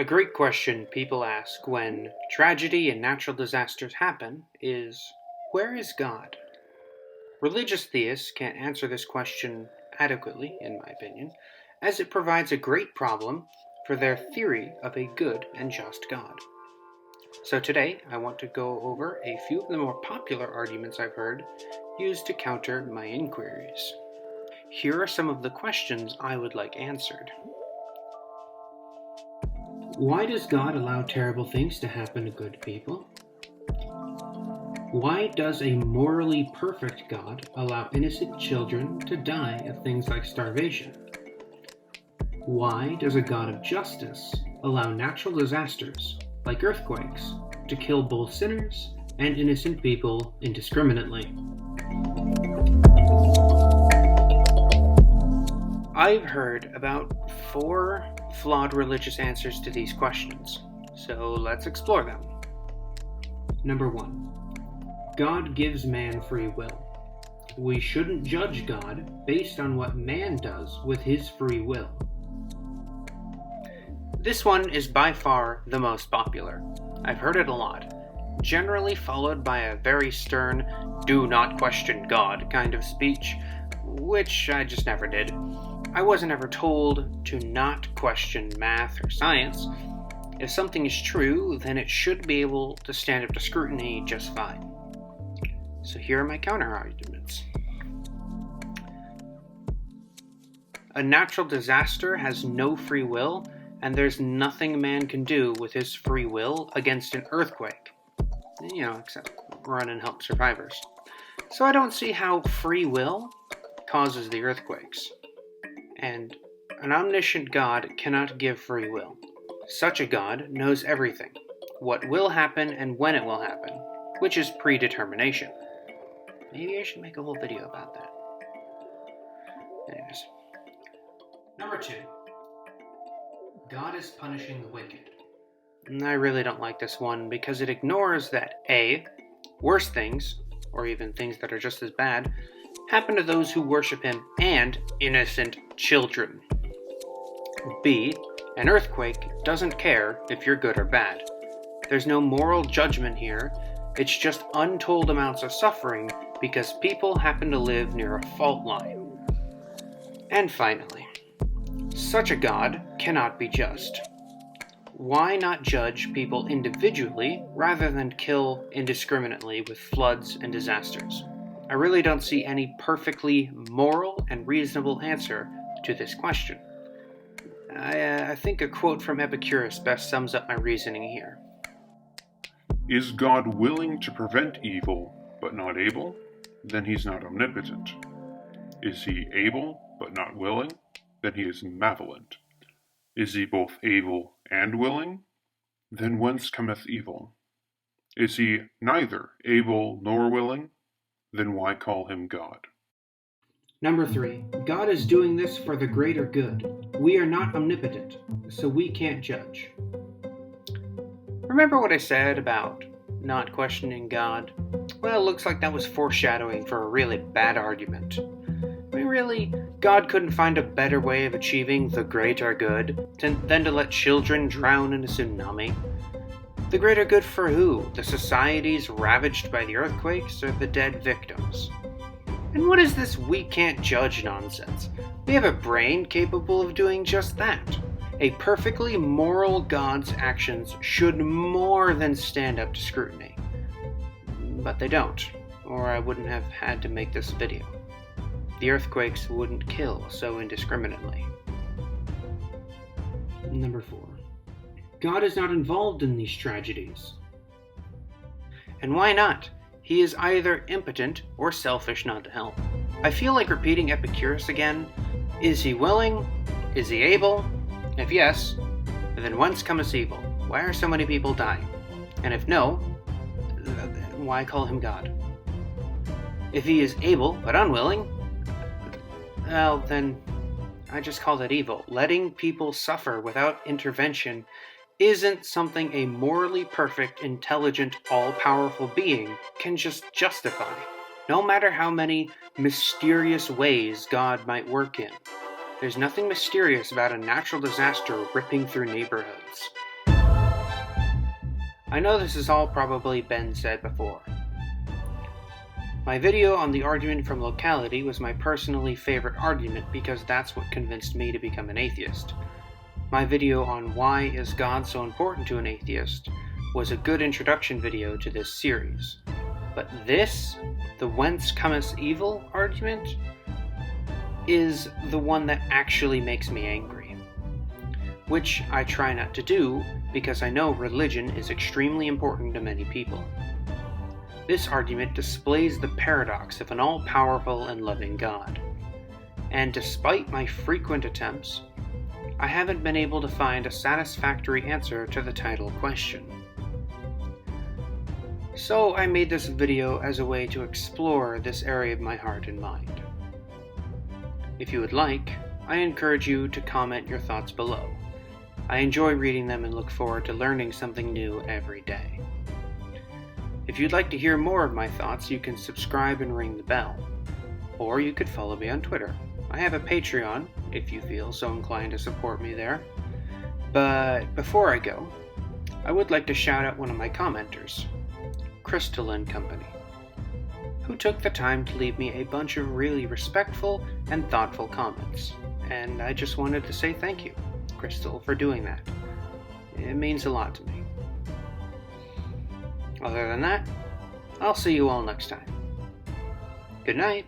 A great question people ask when tragedy and natural disasters happen is, where is God? Religious theists can't answer this question adequately, in my opinion, as it provides a great problem for their theory of a good and just God. So today, I want to go over a few of the more popular arguments I've heard used to counter my inquiries. Here are some of the questions I would like answered. Why does God allow terrible things to happen to good people? Why does a morally perfect God allow innocent children to die of things like starvation? Why does a God of justice allow natural disasters, like earthquakes, to kill both sinners and innocent people indiscriminately? I've heard about 4 flawed religious answers to these questions, so let's explore them. Number 1. God gives man free will. We shouldn't judge God based on what man does with his free will. This one is by far the most popular. I've heard it a lot, generally followed by a very stern, do not question God kind of speech, which I just never did. I wasn't ever told to not question math or science. If something is true, then it should be able to stand up to scrutiny just fine. So here are my counter-arguments. A natural disaster has no free will, and there's nothing man can do with his free will against an earthquake. Except run and help survivors. So I don't see how free will causes the earthquakes. And an omniscient God cannot give free will. Such a God knows everything, what will happen and when it will happen, which is predetermination. Maybe I should make a whole video about that. Anyways. Number 2. God is punishing the wicked. I really don't like this one because it ignores that A, worse things, or even things that are just as bad, happen to those who worship him and innocent children. B, an earthquake doesn't care if you're good or bad. There's no moral judgment here, it's just untold amounts of suffering because people happen to live near a fault line. And finally, such a God cannot be just. Why not judge people individually rather than kill indiscriminately with floods and disasters? I really don't see any perfectly moral and reasonable answer to this question. I think a quote from Epicurus best sums up my reasoning here. Is God willing to prevent evil, but not able? Then he's not omnipotent. Is he able, but not willing? Then he is malevolent. Is he both able and willing? Then whence cometh evil? Is he neither able nor willing? Then why call him God? Number 3. God is doing this for the greater good. We are not omnipotent, so we can't judge. Remember what I said about not questioning God? Well, it looks like that was foreshadowing for a really bad argument. Really, God couldn't find a better way of achieving the greater good than to let children drown in a tsunami? The greater good for who? The societies ravaged by the earthquakes or the dead victims? And what is this we can't judge nonsense? We have a brain capable of doing just that. A perfectly moral God's actions should more than stand up to scrutiny. But they don't, or I wouldn't have had to make this video. The earthquakes wouldn't kill so indiscriminately. Number 4. God is not involved in these tragedies. And why not? He is either impotent or selfish not to help. I feel like repeating Epicurus again. Is he willing? Is he able? If yes, then whence cometh evil? Why are so many people dying? And if no, why call him God? If he is able but unwilling, well, then I just call that evil. Letting people suffer without intervention isn't something a morally perfect, intelligent, all-powerful being can just justify, no matter how many mysterious ways God might work in. There's nothing mysterious about a natural disaster ripping through neighborhoods. I know this has all probably been said before. My video on the argument from locality was my personally favorite argument because that's what convinced me to become an atheist. My video on why is God so important to an atheist was a good introduction video to this series. But this, the whence cometh evil argument, is the one that actually makes me angry. Which I try not to do because I know religion is extremely important to many people. This argument displays the paradox of an all-powerful and loving God. And despite my frequent attempts, I haven't been able to find a satisfactory answer to the title question. So I made this video as a way to explore this area of my heart and mind. If you would like, I encourage you to comment your thoughts below. I enjoy reading them and look forward to learning something new every day. If you'd like to hear more of my thoughts, you can subscribe and ring the bell. Or you could follow me on Twitter. I have a Patreon, if you feel so inclined to support me there. But before I go, I would like to shout out one of my commenters, Crystal & Company, who took the time to leave me a bunch of really respectful and thoughtful comments. And I just wanted to say thank you, Crystal, for doing that. It means a lot to me. Other than that, I'll see you all next time. Good night.